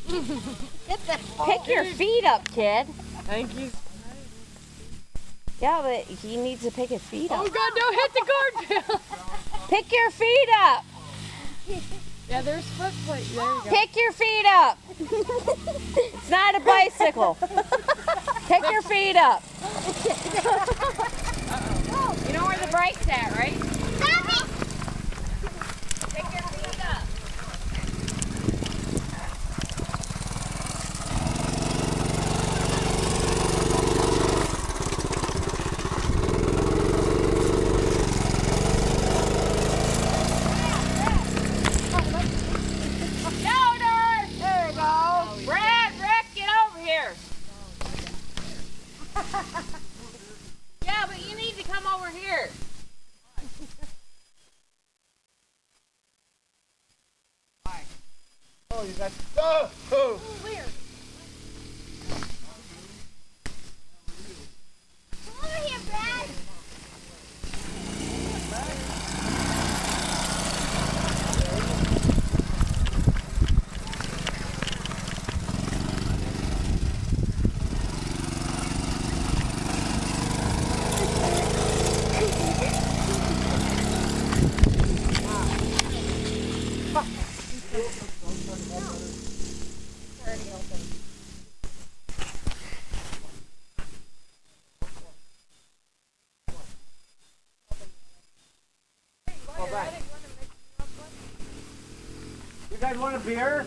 Pick your feet up, kid. Thank you. Yeah, but he needs to pick his feet up. Oh God, don't hit the guard pail. Pick your feet up. Yeah, there's foot plate. There you go. Pick your feet up. It's not a bicycle. Pick your feet up. You know where the brake's at, right? Pick your feet up. Yeah, but you need to come over here. Oh, you got stuff. Oh. Weird. Come over here, Brad. You guys want a beer?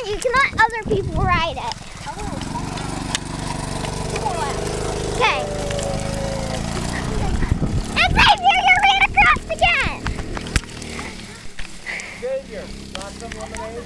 You can let other people ride it. Okay. And Xavier, you ran across again. Xavier, want some lemonade?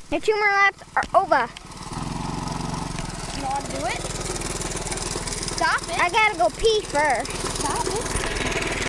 Your 2 more laps are over. You want to do it? Stop it. I gotta go pee first.